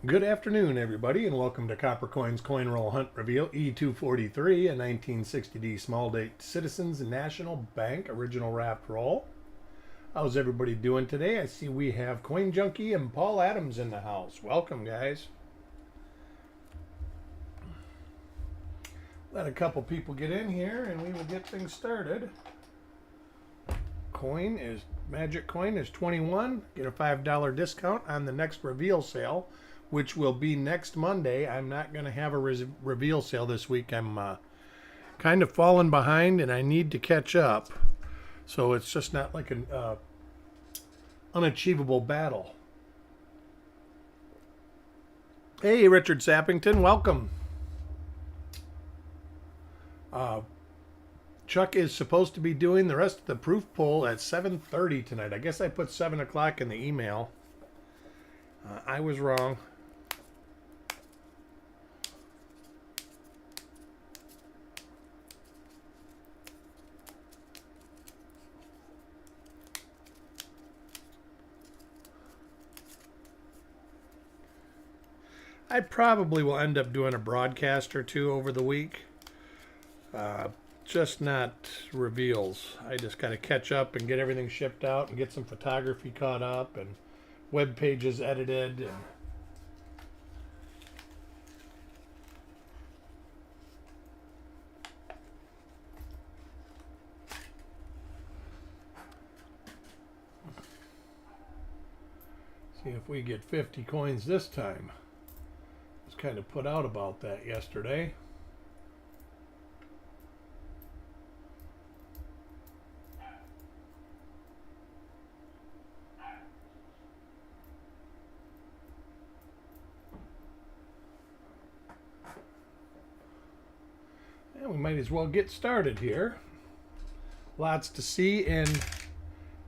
Good afternoon, everybody, and welcome to Copper Coins Coin Roll Hunt Reveal E243, a 1960D small date Citizens National Bank original wrapped roll. How's everybody doing today? I see we have Coin Junkie and Paul Adams in the house. Welcome, guys. Let a couple people get in here and we will get things started. Magic coin is 21. Get a $5 discount on the next reveal sale, which will be next Monday. I'm not going to have a reveal sale this week. I'm kind of falling behind and I need to catch up. So it's just not like an unachievable battle. Hey, Richard Sappington, welcome. Chuck is supposed to be doing the rest of the proof poll at 7:30 tonight. I guess I put 7 o'clock in the email. I was wrong. I probably will end up doing a broadcast or two over the week. Just not reveals. I just got to catch up and get everything shipped out and get some photography caught up and web pages edited. And see if we get 50 coins this time. I was kind of put out about that yesterday. We might as well get started here. Lots to see in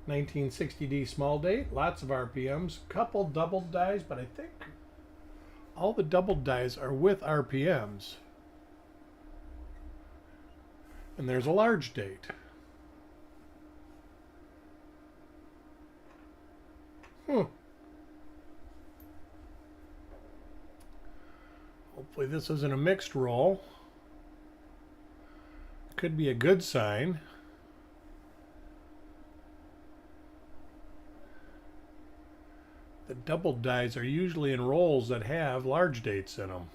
1960D small date. Lots of RPMs. Couple doubled dies, but I think all the doubled dies are with RPMs. And there's a large date. Hopefully this isn't a mixed roll. Could be a good sign. The double dies are usually in rolls that have large dates in them.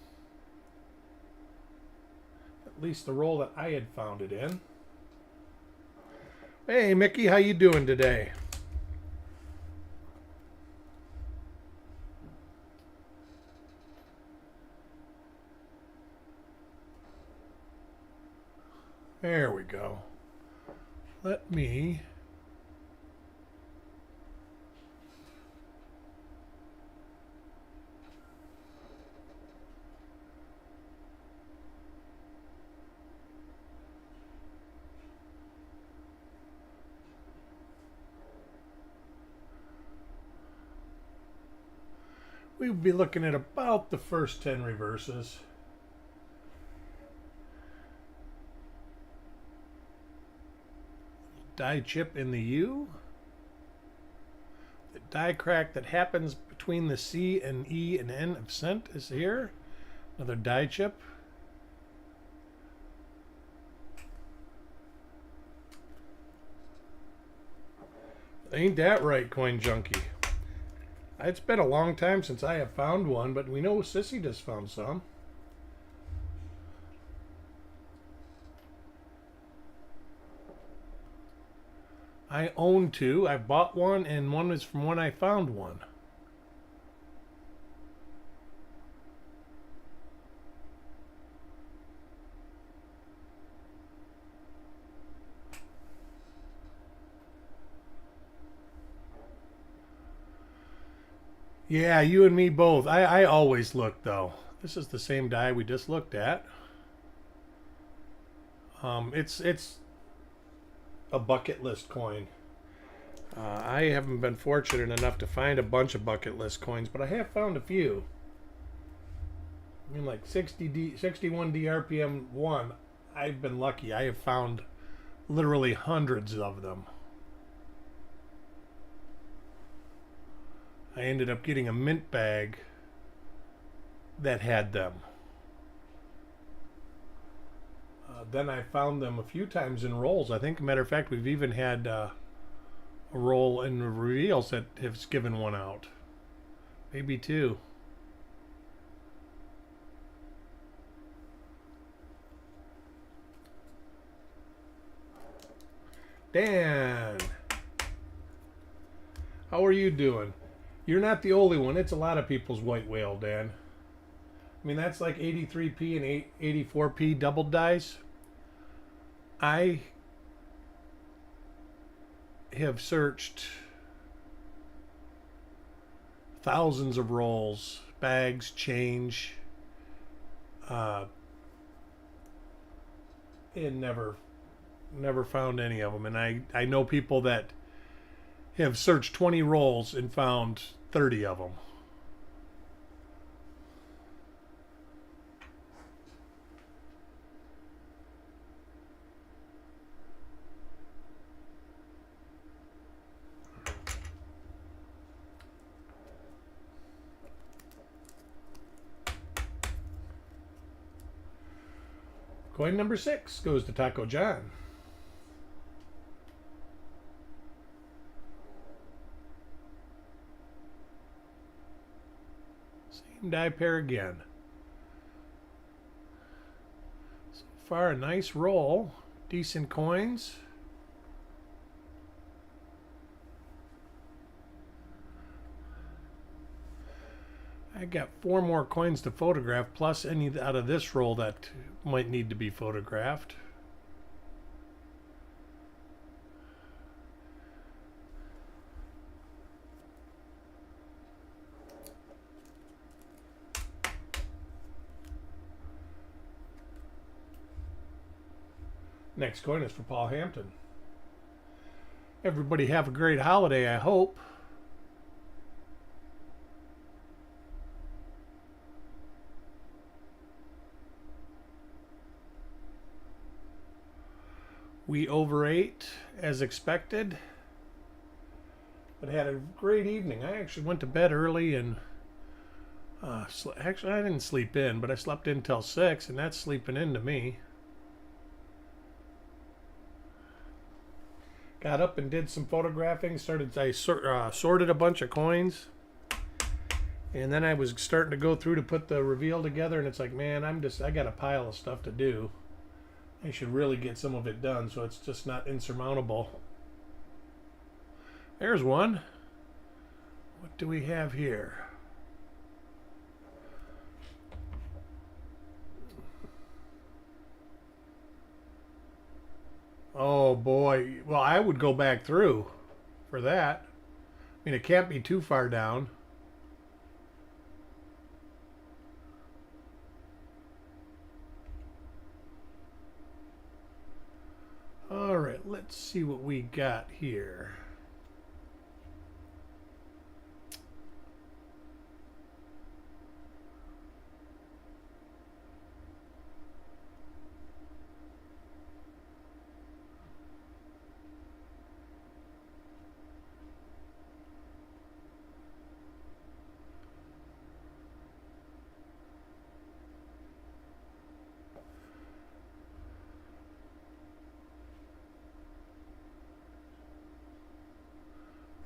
At least the roll that I had found it in. Hey Mickey, how you doing today? There we go. Let me we'll be looking at about the first 10 reverses. Die chip in the U. The die crack that happens between the C and E and N of cent is here. Another die chip. Ain't that right, Coin Junkie? It's been a long time since I have found one, but we know Sissy just found some. I own two. I bought one, and one is from when I found one. Yeah, you and me both. I always look, though. This is the same die we just looked at. It's a bucket list coin. I haven't been fortunate enough to find a bunch of bucket list coins, but I have found a few. I mean, like 61D RPM 1, I've been lucky. I have found literally hundreds of them. I ended up getting a mint bag that had them. Then I found them a few times in rolls. I think, matter of fact, we've even had a roll in the reveals that has given one out. Maybe two. Dan, how are you doing? You're not the only one. It's a lot of people's white whale, Dan. I mean, that's like 83p and 84p double dice. I have searched thousands of rolls, bags, change, and never found any of them. And I know people that have searched 20 rolls and found 30 of them. Coin number 6 goes to Taco John. Same die pair again. So far, a nice roll. Decent coins. I got 4 more coins to photograph, plus any out of this roll that might need to be photographed. Next coin is for Paul Hampton. Everybody have a great holiday, I hope. We overate as expected, but had a great evening. I actually went to bed early and actually I didn't sleep in, but I slept in till 6, and that's sleeping in to me. Got up and did some photographing. I sorted a bunch of coins, and then I was starting to go through to put the reveal together, and it's like, man, I got a pile of stuff to do. I should really get some of it done so it's just not insurmountable. There's one. What do we have here? Oh boy. Well, I would go back through for that. I mean, it can't be too far down. All right, let's see what we got here.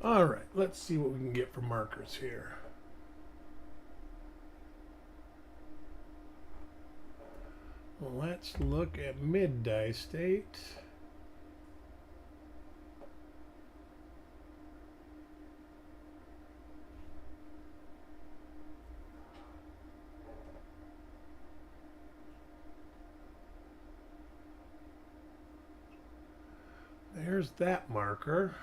All right, let's see what we can get for markers here. Well, let's look at mid-die state. There's that marker.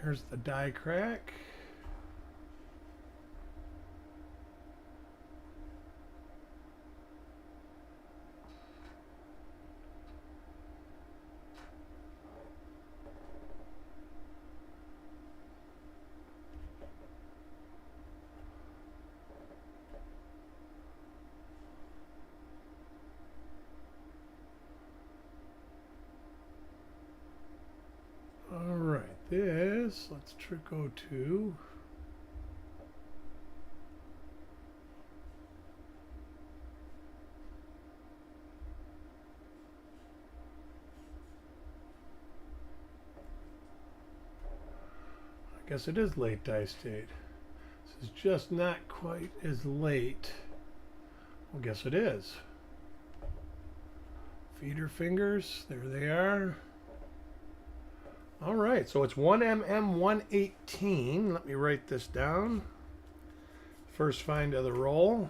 There's the die crack. All right, this is. Let's go to... I guess it is late die state. This is just not quite as late. Well, guess it is. Feeder fingers, there they are. All right, so it's 1mm118. Let me write this down. First find of the roll.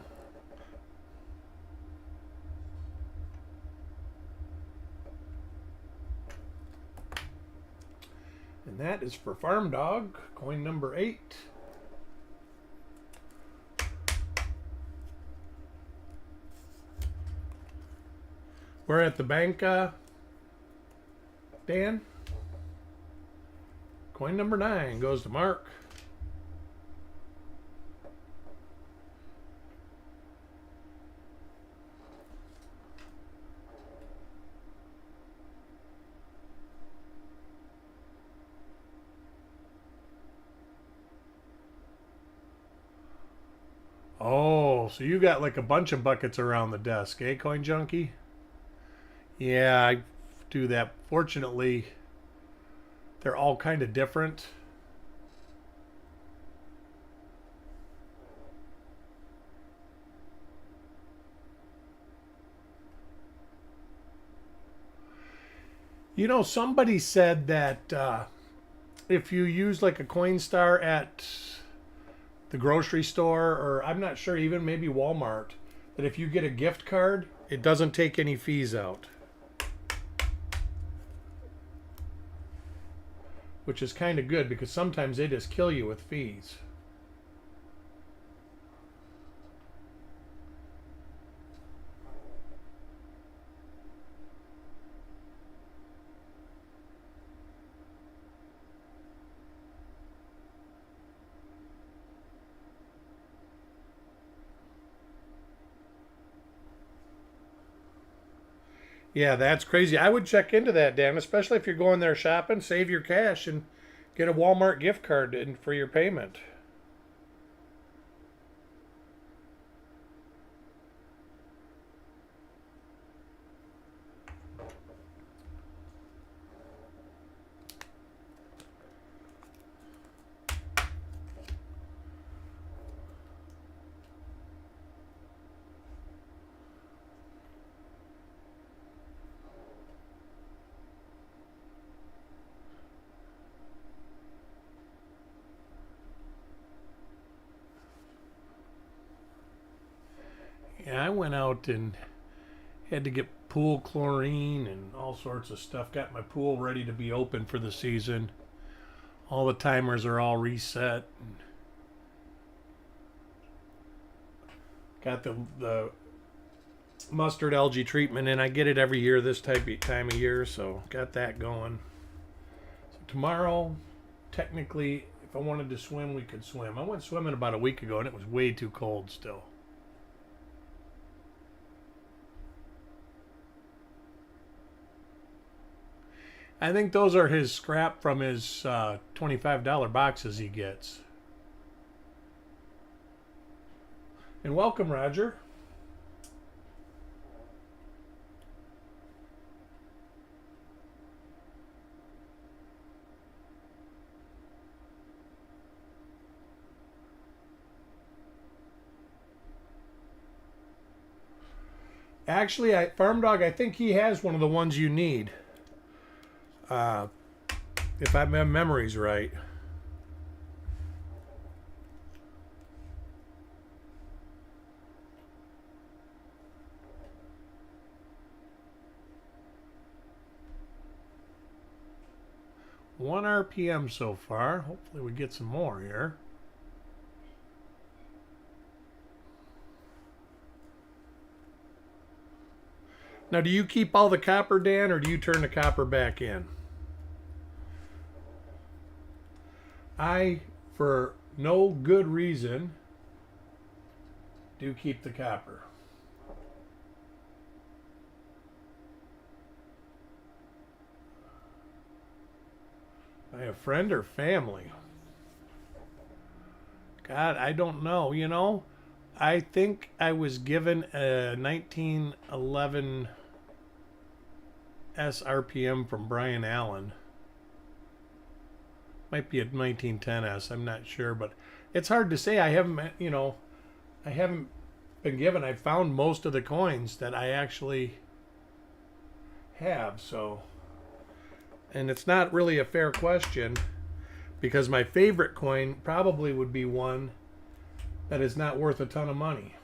And that is for Farm Dog, coin number 8. We're at the bank, Dan. Coin number 9 goes to Mark. Oh, so you got like a bunch of buckets around the desk, eh, Coin Junkie? Yeah, I do that. Fortunately, they're all kind of different. You know, somebody said that if you use like a Coinstar at the grocery store, or I'm not sure, even maybe Walmart, that if you get a gift card, it doesn't take any fees out. Which is kind of good, because sometimes they just kill you with fees. Yeah, that's crazy. I would check into that, Dan, especially if you're going there shopping. Save your cash and get a Walmart gift card for your payment. Yeah, I went out and had to get pool chlorine and all sorts of stuff. Got my pool ready to be open for the season. All the timers are all reset. Got the mustard algae treatment in. I get it every year this time of year, so got that going. So tomorrow, technically, if I wanted to swim, we could swim. I went swimming about a week ago, and it was way too cold still. I think those are his scrap from his $25 boxes he gets. And welcome, Roger. Actually, Farm Dog, I think he has one of the ones you need. If my memory's right. One RPM so far. Hopefully we get some more here. Now, do you keep all the copper, Dan, or do you turn the copper back in? I, for no good reason, do keep the copper. I a friend or family? God, I don't know. You know, I think I was given a 1911 SRPM from Brian Allen. Might be a 1910S. I'm not sure, but it's hard to say. I haven't, I haven't been given. I found most of the coins that I actually have, so. And it's not really a fair question because my favorite coin probably would be one that is not worth a ton of money.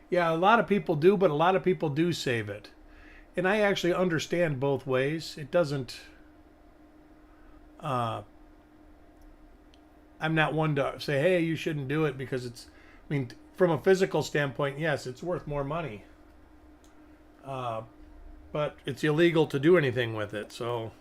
Yeah, a lot of people do, but a lot of people do save it. And I actually understand both ways. It doesn't... I'm not one to say, hey, you shouldn't do it because it's... I mean, from a physical standpoint, yes, it's worth more money. But it's illegal to do anything with it, so...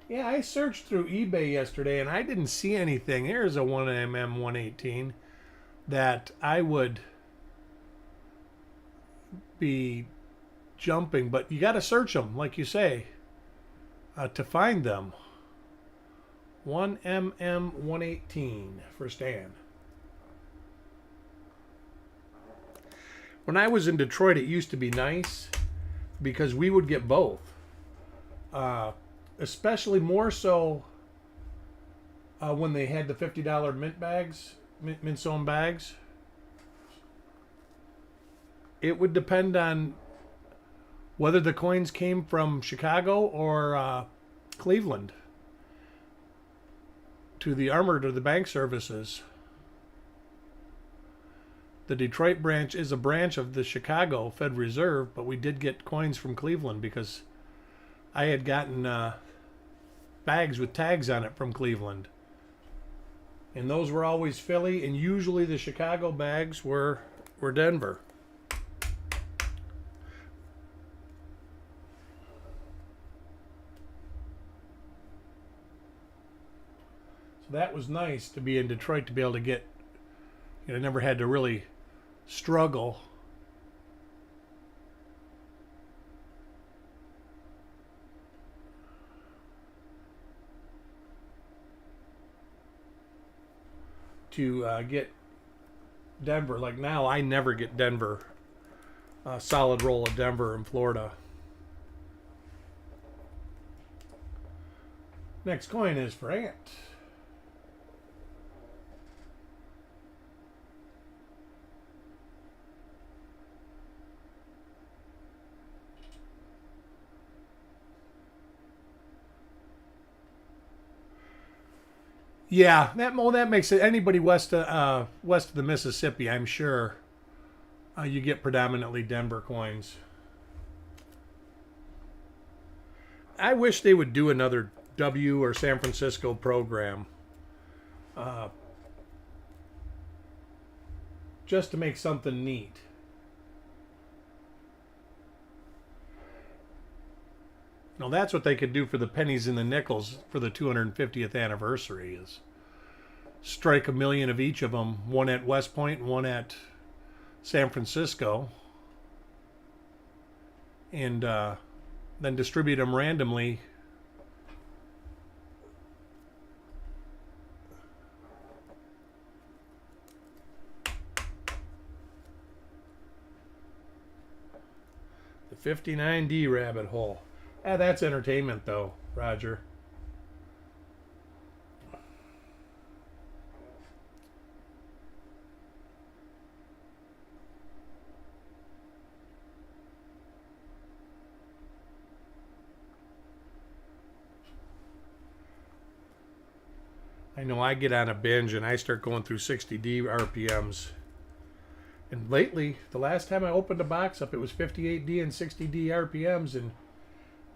Yeah, I searched through eBay yesterday and I didn't see anything. Here's a 1mm 118 that I would be jumping, but you got to search them, like you say, to find them. 1mm 118 for Stan. When I was in Detroit, it used to be nice because we would get both. Especially more so when they had the $50 mint bags, mint sewn bags. It would depend on whether the coins came from Chicago or Cleveland to the armored or the bank services. The Detroit branch is a branch of the Chicago Fed Reserve, but we did get coins from Cleveland because I had gotten bags with tags on it from Cleveland. And those were always Philly, and usually the Chicago bags were Denver. So that was nice to be in Detroit to be able to get, I never had to really struggle. To get Denver. Like now, I never get Denver. A solid roll of Denver in Florida. Next coin is for Ant. Yeah, that makes it. Anybody west of the Mississippi, I'm sure, you get predominantly Denver coins. I wish they would do another W or San Francisco program, just to make something neat. Now that's what they could do for the pennies and the nickels for the 250th anniversary is strike $1 million of each of them, one at West Point and one at San Francisco, and then distribute them randomly. The 59D rabbit hole. That's entertainment, though, Roger. I know I get on a binge and I start going through 60D RPMs. And lately, the last time I opened a box up, it was 58D and 60D RPMs, and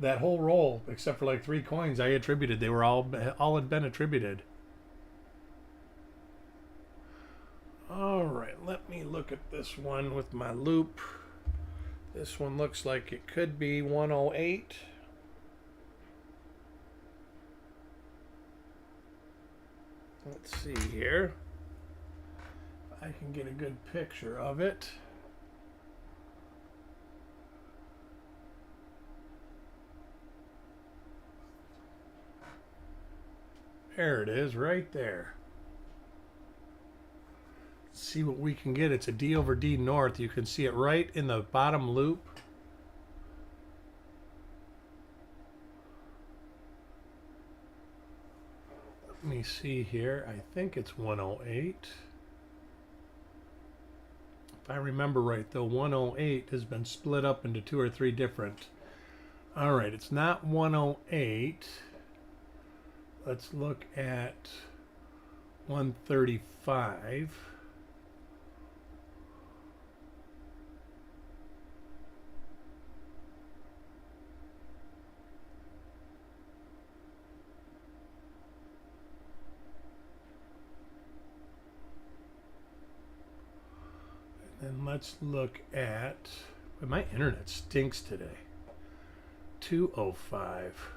that whole roll, except for like 3 coins, I attributed. They were all had been attributed. All right, let me look at this one with my loop. This one looks like it could be 108. Let's see here. If I can get a good picture of it. There it is, right there. Let's see what we can get. It's a D over D north. You can see it right in the bottom loop. Let me see here. I think it's 108. If I remember right, though, 108 has been split up into 2 or 3 different. All right, it's not 108. Let's look at 135. And let's look at, my internet stinks today. 205.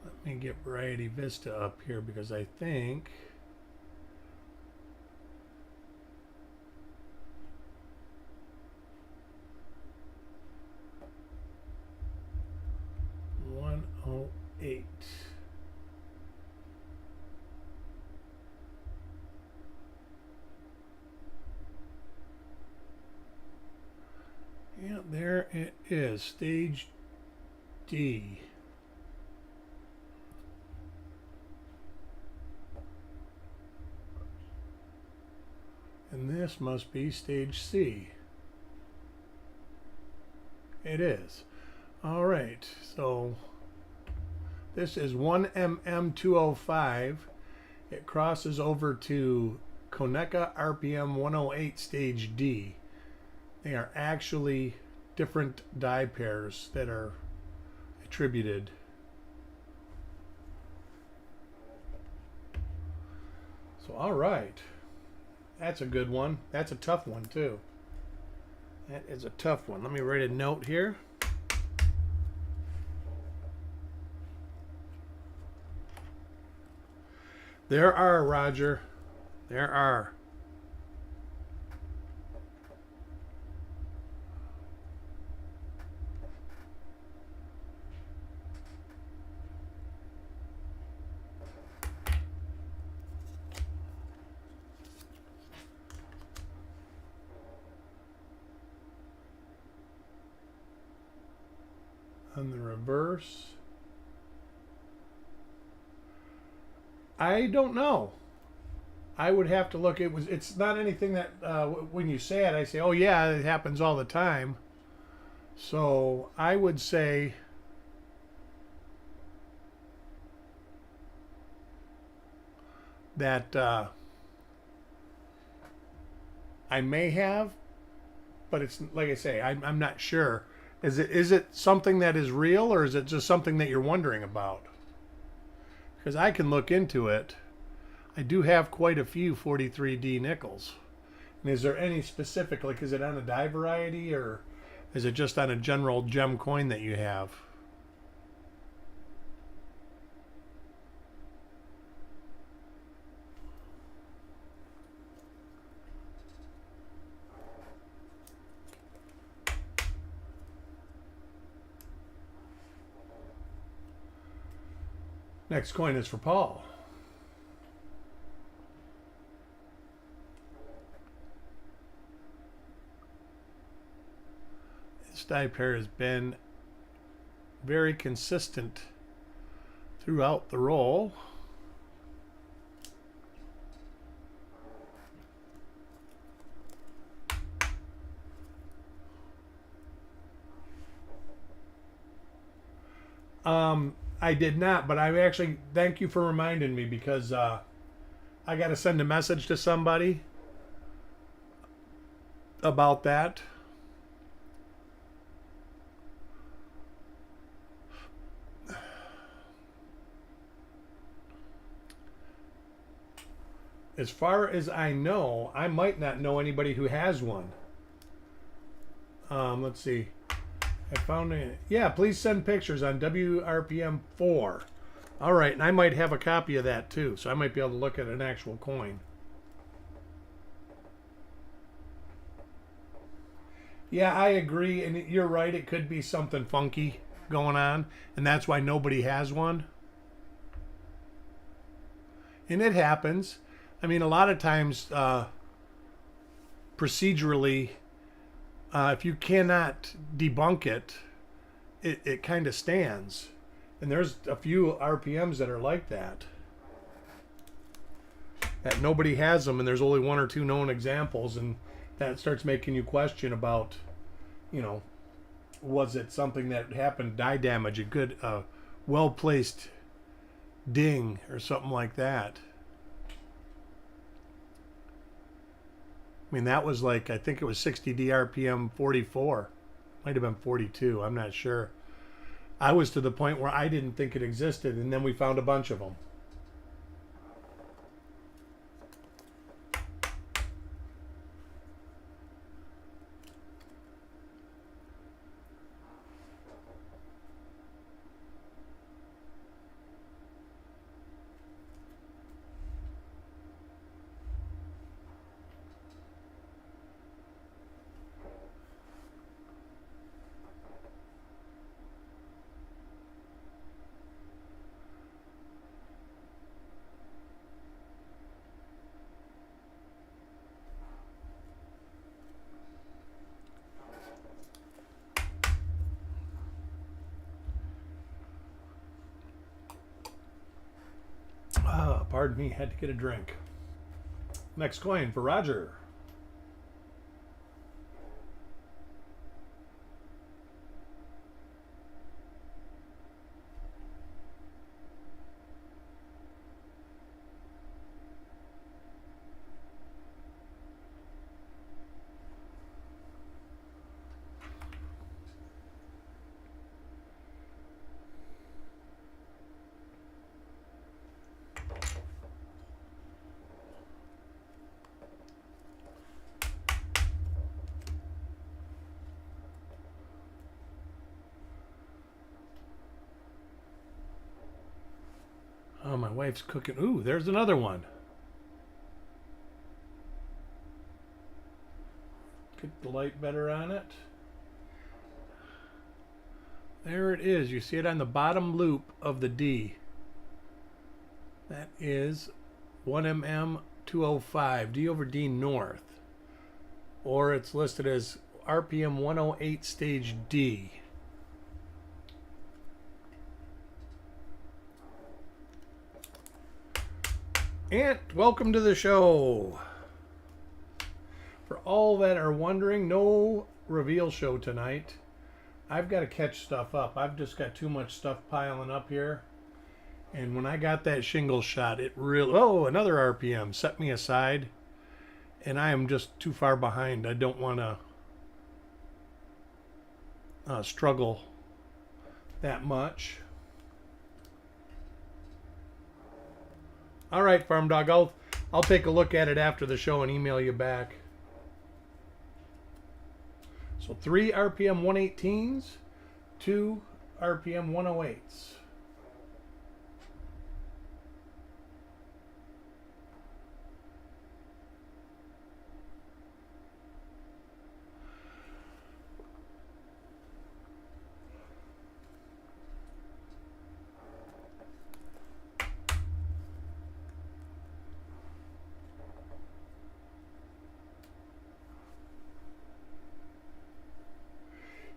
Let me get Variety Vista up here because I think $108. Yeah, there it is, stage D. And this must be stage C. It is. All right, so this is 1MM205. It crosses over to Koneka RPM 108 stage D. They are actually different die pairs that are attributed. So, all right. That's a good one. That's a tough one, too. That is a tough one. Let me write a note here. There are, Roger. There are. On the reverse, I don't know. I would have to look. It's not anything that when you say it, I say, oh yeah, it happens all the time. So I would say that I may have, but it's like I say, I'm not sure. Is it something that is real, or is it just something that you're wondering about? Because I can look into it. I do have quite a few 43D nickels. And is there any specific, like is it on a die variety, or is it just on a general gem coin that you have? Next coin is for Paul. This die pair has been very consistent throughout the roll. I did not, but I actually thank you for reminding me because I got to send a message to somebody about that. As far as I know, I might not know anybody who has one. Let's see. I found it. Yeah, please send pictures on WRPM 4. All right, and I might have a copy of that too, so I might be able to look at an actual coin. Yeah, I agree, and you're right. It could be something funky going on, and that's why nobody has one. And it happens. I mean, a lot of times, procedurally, if you cannot debunk it, it kind of stands. And there's a few RPMs that are like that. That nobody has them, and there's only one or two known examples, and that starts making you question about, you know, was it something that happened, die damage, a good, well-placed ding or something like that. I mean, that was like, I think it was 60 DRPM 44. Might have been 42, I'm not sure. I was to the point where I didn't think it existed, and then we found a bunch of them. Pardon me, had to get a drink. Next coin for Roger. Oh, my wife's cooking. Ooh, there's another one. Get the light better on it. There it is. You see it on the bottom loop of the D. That is 1mm 205, D over D north. Or it's listed as RPM 108 stage D. Aunt, welcome to the show. For all that are wondering, no reveal show tonight. I've got to catch stuff up. I've just got too much stuff piling up here. And when I got that shingle shot, it really... Oh, another RPM set me aside. And I am just too far behind. I don't want to struggle that much. All right, Farm Dog. I'll take a look at it after the show and email you back. So 3 RPM 118s, 2 RPM 108s.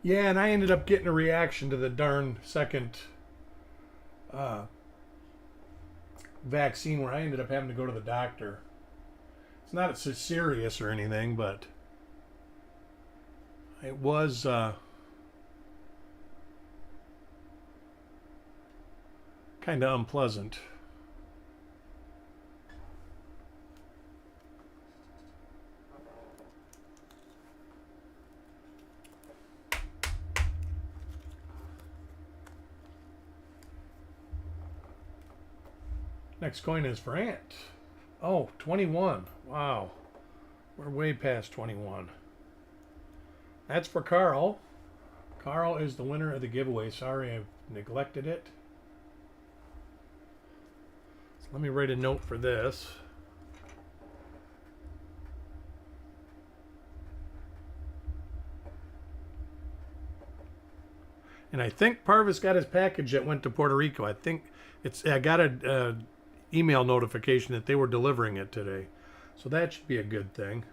Yeah, and I ended up getting a reaction to the darn second vaccine where I ended up having to go to the doctor. It's not so serious or anything, but it was Kind of unpleasant. Next coin is for Ant. Oh, 21. Wow. We're way past 21. That's for Carl. Carl is the winner of the giveaway. Sorry, I've neglected it. So let me write a note for this. And I think Parvis got his package that went to Puerto Rico. I think I got a email notification that they were delivering it today. So that should be a good thing.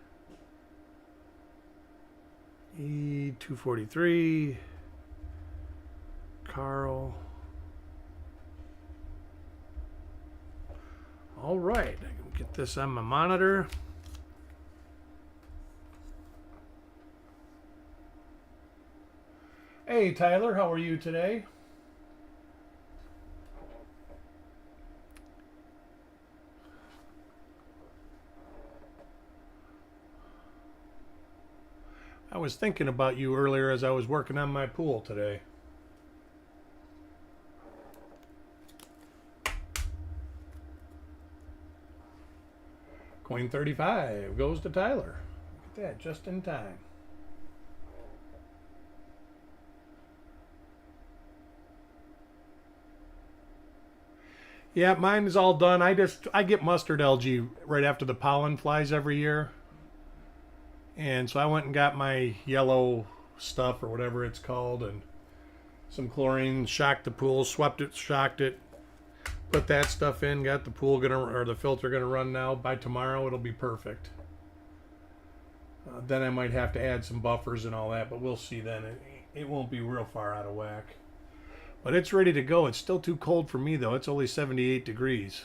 E243. Carl. All right. I can get this on my monitor. Hey, Tyler, how are you today? I was thinking about you earlier as I was working on my pool today. Coin 35 goes to Tyler. Look at that, just in time. Yeah, mine is all done. I get mustard algae right after the pollen flies every year. And so I went and got my yellow stuff or whatever it's called and some chlorine, shocked the pool, swept it, shocked it, put that stuff in, got the pool the filter gonna run now. By tomorrow it'll be perfect. Then I might have to add some buffers and all that, but we'll see then. It won't be real far out of whack. But it's ready to go. It's still too cold for me, though. It's only 78 degrees.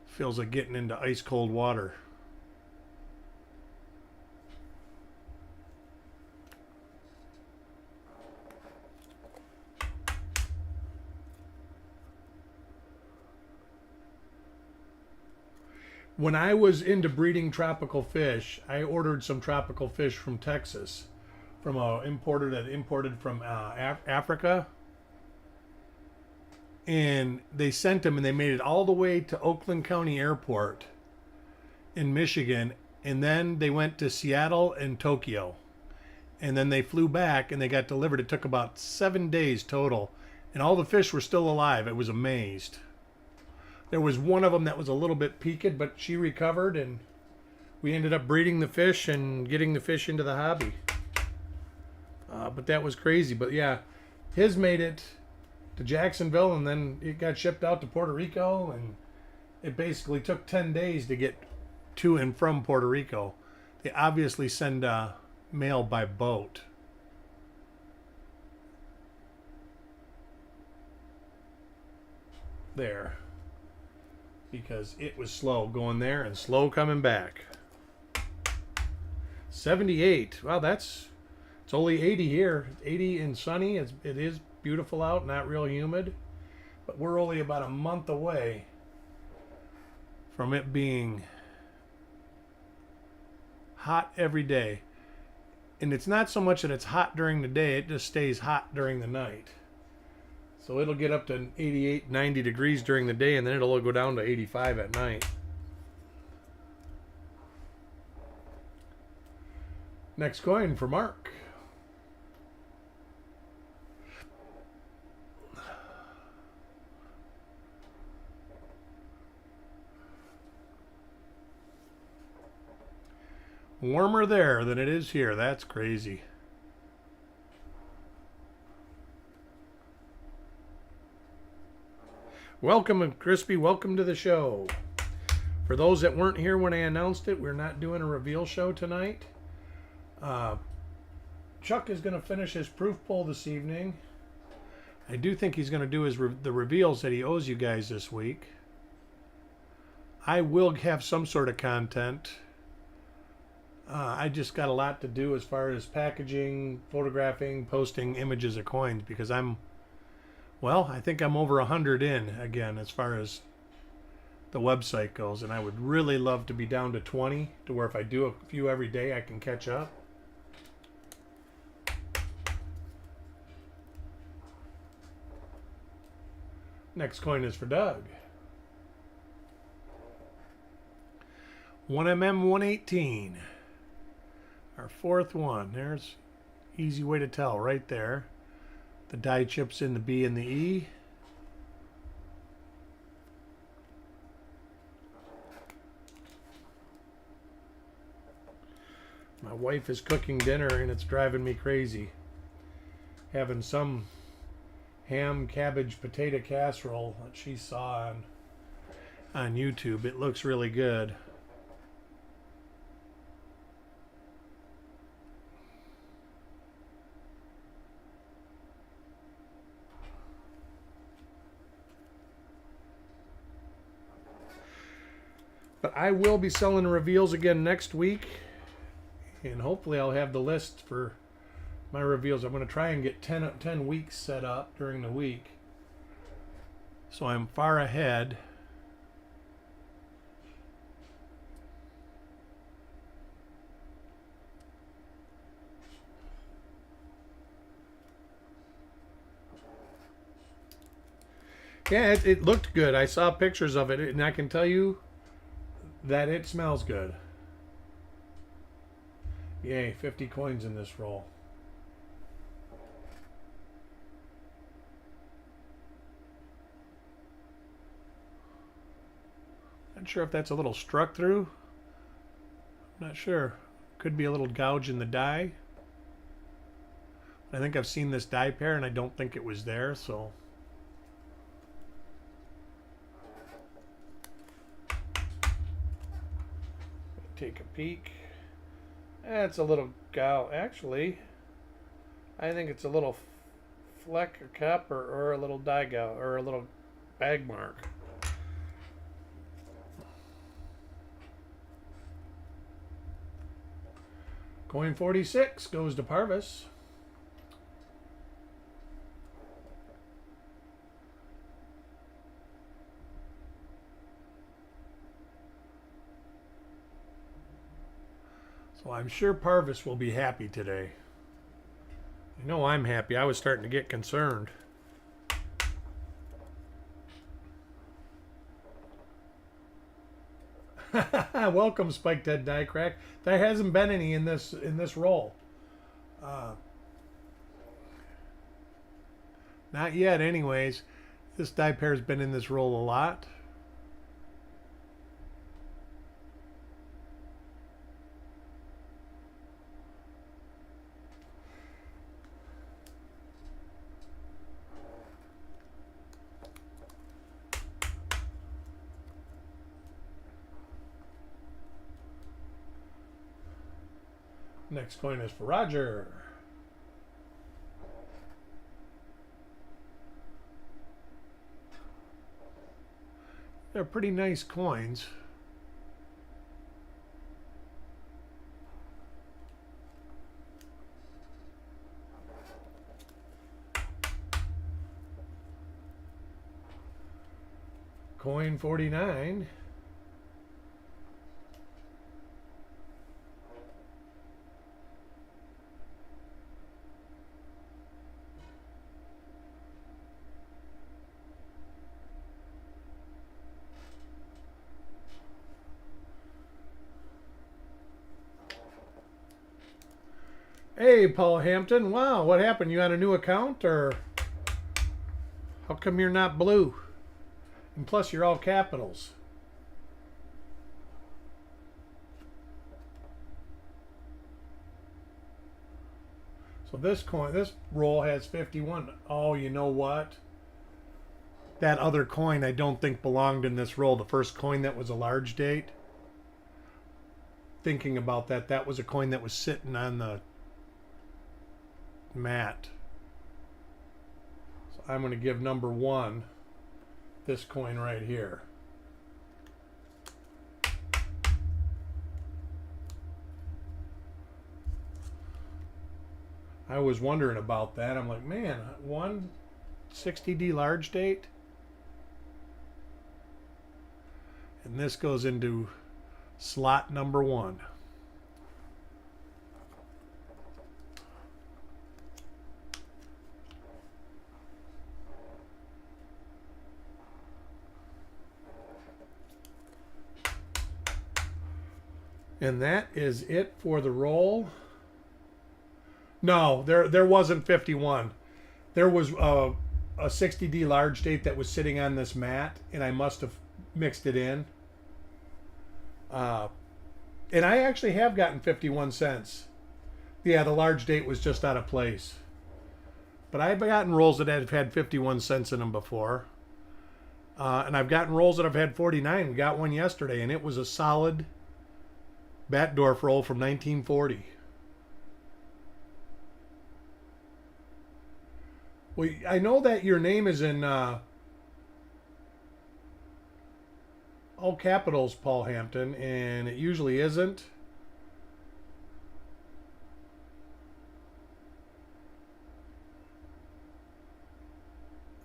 Feels like getting into ice cold water. When I was into breeding tropical fish, I ordered some tropical fish from Texas, from a importer that imported from Africa, and they sent them and they made it all the way to Oakland County Airport in Michigan, and then they went to Seattle and Tokyo, and then they flew back and they got delivered. It took about 7 days total, and all the fish were still alive. I was amazed. There was one of them that was a little bit peaked, but she recovered, and we ended up breeding the fish and getting the fish into the hobby. But that was crazy. But yeah, his made it to Jacksonville, and then it got shipped out to Puerto Rico, and it basically took 10 days to get to and from Puerto Rico. They obviously send mail by boat. There. Because it was slow going there and slow coming back. 78. Wow, it's only 80 here. 80 and sunny. It is beautiful out, not real humid. But we're only about a month away from it being hot every day. And it's not so much that it's hot during the day, it just stays hot during the night. So it'll get up to 88, 90 degrees during the day, and then it'll go down to 85 at night. Next coin for Mark. Warmer there than it is here. That's crazy. Welcome, Crispy. Welcome to the show. For those that weren't here when I announced it, we're not doing a reveal show tonight. Chuck is going to finish his proof pull this evening. I do think he's going to do the reveals that he owes you guys this week. I will have some sort of content. I just got a lot to do as far as packaging, photographing, posting images of coins, because I'm Well, I think I'm over 100 in again as far as the website goes, and I would really love to be down to 20 to where if I do a few every day I can catch up. Next coin is for Doug. 1mm 118. Our fourth one. There's easy way to tell right there. The die chips in the B and the E. My wife is cooking dinner and it's driving me crazy. Having some ham, cabbage, potato casserole that she saw on YouTube. It looks really good. But I will be selling reveals again next week. And hopefully I'll have the list for my reveals. I'm going to try and get 10 weeks set up during the week. So I'm far ahead. Yeah, it looked good. I saw pictures of it, and I can tell you that it smells good. Yay, 50 coins in this roll. Not sure if that's a little struck through. Not sure. Could be a little gouge in the die. I think I've seen this die pair and I don't think it was there, so. Take a peek. That's a little gouge. Actually, I think it's a little fleck or cup or a little die gouge or a little bag mark. Coin 46 goes to Parvis. So I'm sure Parvis will be happy today. I know I'm happy. I was starting to get concerned. Welcome, Spiked Head Die Crack. There hasn't been any in this roll. Not yet, anyways. This die pair's been in this roll a lot. Next coin is for Roger. They're pretty nice coins. Coin 49. Hey, Paul Hampton. Wow, what happened? You on a new account, or how come you're not blue? And plus, you're all capitals. So this roll has 51. Oh, you know what? That other coin I don't think belonged in this roll. The first coin that was a large date. Thinking about that, that was a coin that was sitting on the mat. So I'm going to give number 1 this coin right here. I was wondering about that. I'm like, man, 1, 60D large date. And this goes into slot number 1. And that is it for the roll. No, there wasn't 51. There was a 60D large date that was sitting on this mat, and I must have mixed it in. And I actually have gotten 51 cents. Yeah, the large date was just out of place. But I've gotten rolls that have had 51 cents in them before. And I've gotten rolls that have had 49. We got one yesterday, and it was a solid Batdorf roll from 1940. Well, I know that your name is in all capitals, Paul Hampton, and it usually isn't.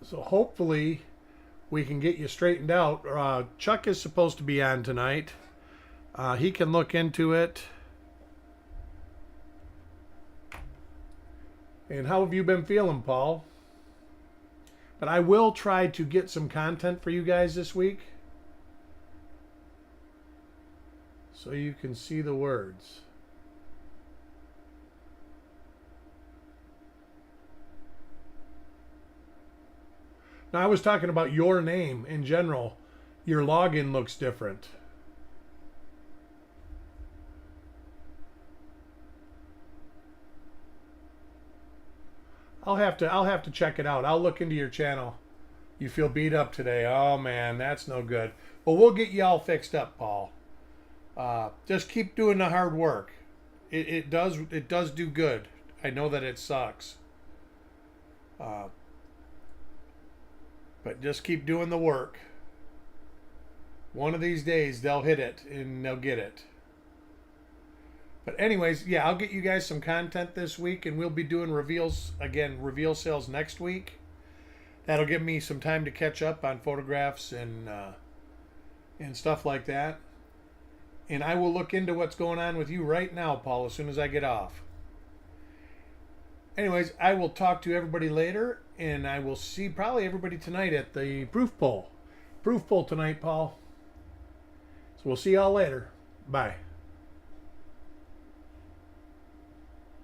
So hopefully we can get you straightened out. Chuck is supposed to be on tonight. He can look into it. And how have you been feeling, Paul? But I will try to get some content for you guys this week, so you can see the words. Now, I was talking about your name in general. Your login looks different. I'll have to check it out. I'll look into your channel. You feel beat up today. Oh man, that's no good. Well, we'll get you all fixed up, Paul. Just keep doing the hard work. It does do good. I know that it sucks. But just keep doing the work. One of these days they'll hit it and they'll get it. But anyways, yeah, I'll get you guys some content this week, and we'll be doing reveals again, reveal sales next week. That'll give me some time to catch up on photographs and stuff like that. And I will look into what's going on with you right now, Paul, as soon as I get off. Anyways, I will talk to everybody later, and I will see probably everybody tonight at the proof pull. Proof pull tonight, Paul. So we'll see y'all later. Bye.